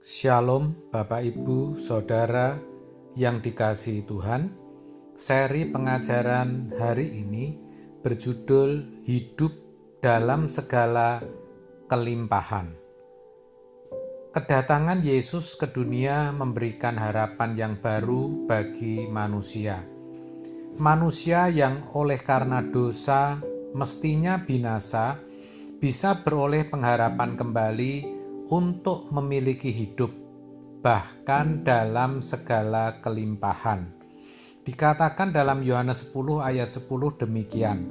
Shalom Bapak Ibu Saudara yang dikasihi Tuhan. Seri pengajaran hari ini berjudul Hidup dalam Segala Kelimpahan. Kedatangan Yesus ke dunia memberikan harapan yang baru bagi manusia. Manusia yang oleh karena dosa mestinya binasa bisa beroleh pengharapan kembali untuk memiliki hidup, bahkan dalam segala kelimpahan. Dikatakan dalam Yohanes 10 ayat 10 demikian,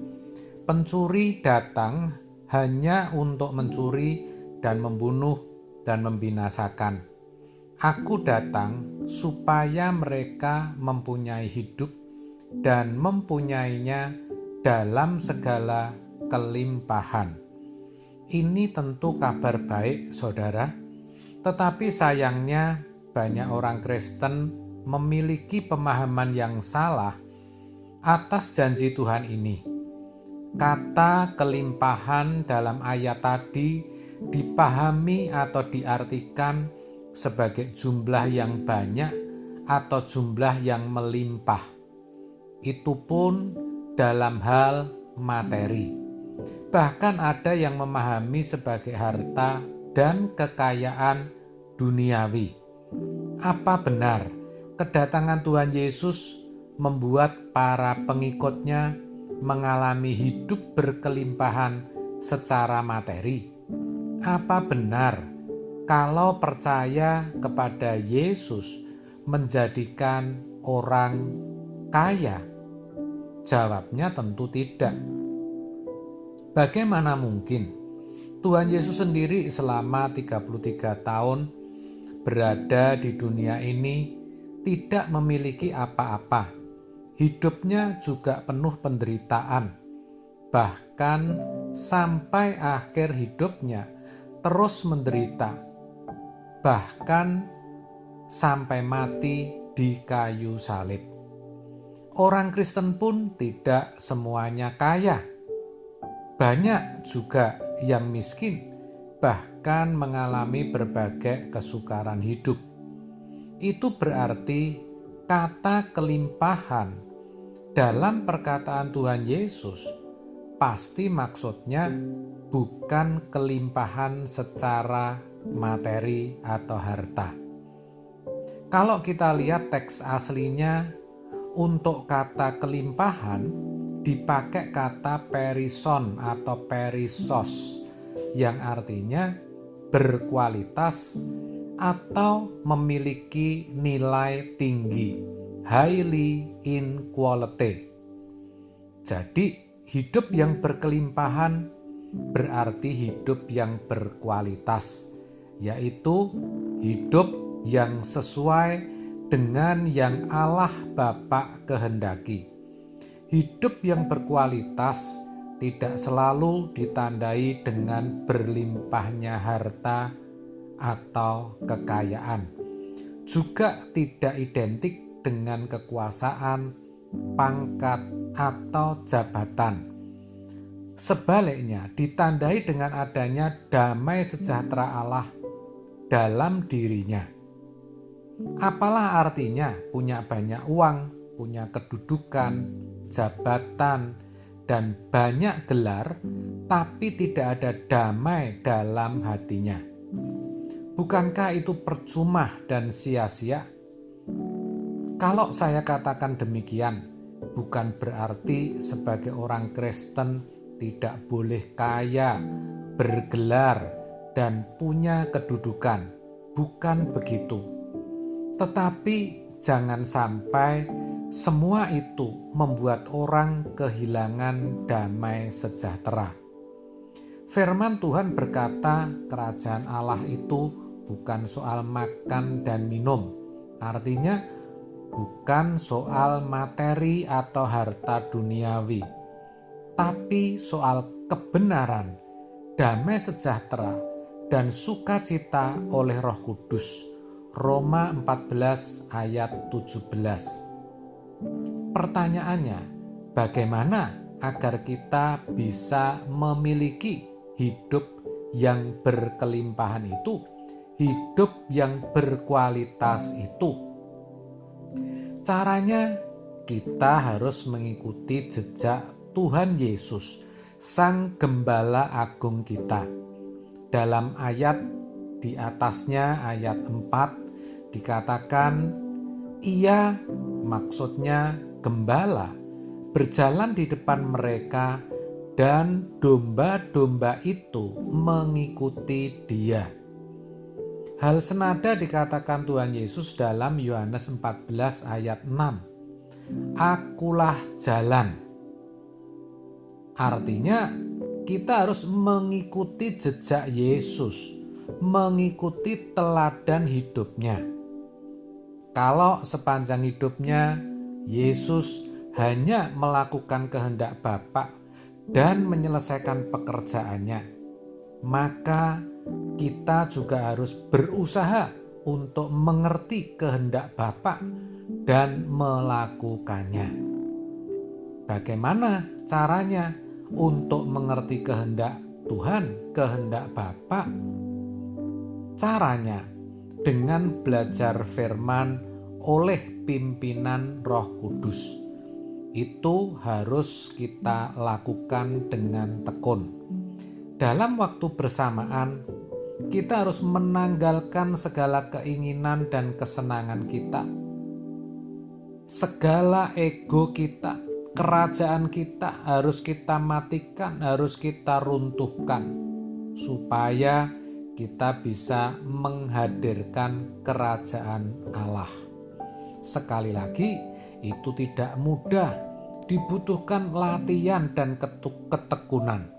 pencuri datang hanya untuk mencuri dan membunuh dan membinasakan. Aku datang supaya mereka mempunyai hidup dan mempunyainya dalam segala kelimpahan. Ini tentu kabar baik, saudara. Tetapi sayangnya banyak orang Kristen memiliki pemahaman yang salah atas janji Tuhan ini. Kata kelimpahan dalam ayat tadi dipahami atau diartikan sebagai jumlah yang banyak atau jumlah yang melimpah. Itu pun dalam hal materi. Bahkan ada yang memahami sebagai harta dan kekayaan duniawi. Apa benar kedatangan Tuhan Yesus membuat para pengikutnya mengalami hidup berkelimpahan secara materi? Apa benar kalau percaya kepada Yesus menjadikan orang kaya? Jawabnya tentu tidak. Bagaimana mungkin Tuhan Yesus sendiri selama 33 tahun berada di dunia ini tidak memiliki apa-apa. Hidupnya juga penuh penderitaan. Bahkan sampai akhir hidupnya terus menderita. Bahkan sampai mati di kayu salib. Orang Kristen pun tidak semuanya kaya. Banyak juga yang miskin, bahkan mengalami berbagai kesukaran hidup. Itu berarti kata kelimpahan dalam perkataan Tuhan Yesus pasti maksudnya bukan kelimpahan secara materi atau harta. Kalau kita lihat teks aslinya, untuk kata kelimpahan dipakai kata perison atau perisos yang artinya berkualitas atau memiliki nilai tinggi, highly in quality. Jadi hidup yang berkelimpahan berarti hidup yang berkualitas, yaitu hidup yang sesuai dengan yang Allah Bapa kehendaki. Hidup yang berkualitas tidak selalu ditandai dengan berlimpahnya harta atau kekayaan. Juga tidak identik dengan kekuasaan, pangkat, atau jabatan. Sebaliknya, ditandai dengan adanya damai sejahtera Allah dalam dirinya. Apalah artinya punya banyak uang, punya kedudukan, jabatan, dan banyak gelar, tapi tidak ada damai dalam hatinya? Bukankah itu percuma dan sia-sia? Kalau saya katakan demikian, bukan berarti sebagai orang Kristen tidak boleh kaya, bergelar, dan punya kedudukan. Bukan begitu. Tetapi jangan sampai semua itu membuat orang kehilangan damai sejahtera. Firman Tuhan berkata, kerajaan Allah itu bukan soal makan dan minum. Artinya bukan soal materi atau harta duniawi, tapi soal kebenaran, damai sejahtera, dan sukacita oleh Roh Kudus. Roma 14 ayat 17. Pertanyaannya, bagaimana agar kita bisa memiliki hidup yang berkelimpahan itu? hidup yang berkualitas itu? Caranya, kita harus mengikuti jejak Tuhan Yesus, Sang Gembala Agung kita. Dalam ayat di atasnya, ayat 4, dikatakan, Ia, maksudnya gembala, berjalan di depan mereka dan domba-domba itu mengikuti Dia. Hal senada dikatakan Tuhan Yesus dalam Yohanes 14 ayat 6. Akulah jalan. Artinya kita harus mengikuti jejak Yesus, mengikuti teladan hidupnya. Kalau sepanjang hidupnya Yesus hanya melakukan kehendak Bapa dan menyelesaikan pekerjaannya, maka kita juga harus berusaha untuk mengerti kehendak Bapa dan melakukannya. Bagaimana caranya untuk mengerti kehendak Tuhan, kehendak Bapa? Caranya dengan belajar firman oleh pimpinan Roh Kudus. Itu harus kita lakukan dengan tekun. Dalam waktu bersamaan, kita harus menanggalkan segala keinginan dan kesenangan kita. Segala ego kita, kerajaan kita harus kita matikan, harus kita runtuhkan, supaya kita bisa menghadirkan kerajaan Allah. Sekali lagi, itu tidak mudah, dibutuhkan latihan dan ketekunan.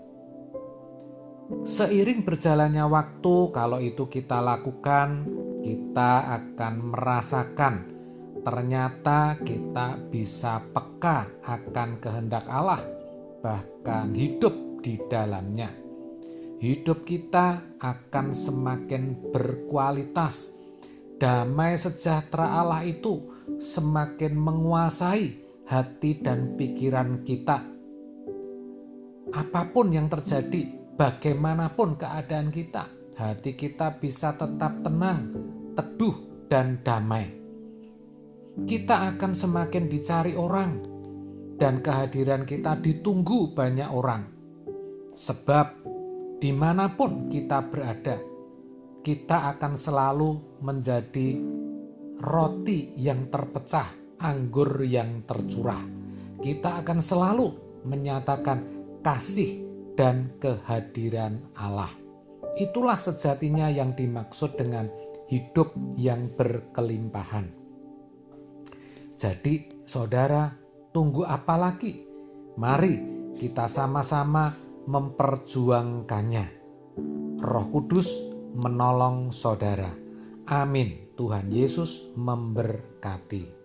Seiring berjalannya waktu, kalau itu kita lakukan, kita akan merasakan ternyata kita bisa peka akan kehendak Allah, bahkan hidup di dalamnya. Hidup kita akan semakin berkualitas. Damai sejahtera Allah itu semakin menguasai hati dan pikiran kita. Apapun yang terjadi, bagaimanapun keadaan kita, hati kita bisa tetap tenang, teduh, dan damai. Kita akan semakin dicari orang, dan kehadiran kita ditunggu banyak orang. Sebab dimanapun kita berada, kita akan selalu menjadi roti yang terpecah, anggur yang tercurah. Kita akan selalu menyatakan kasih dan kehadiran Allah. Itulah sejatinya yang dimaksud dengan hidup yang berkelimpahan. Jadi, saudara, tunggu apa lagi? Mari kita sama-sama memperjuangkannya. Roh Kudus menolong saudara. Amin. Tuhan Yesus memberkati.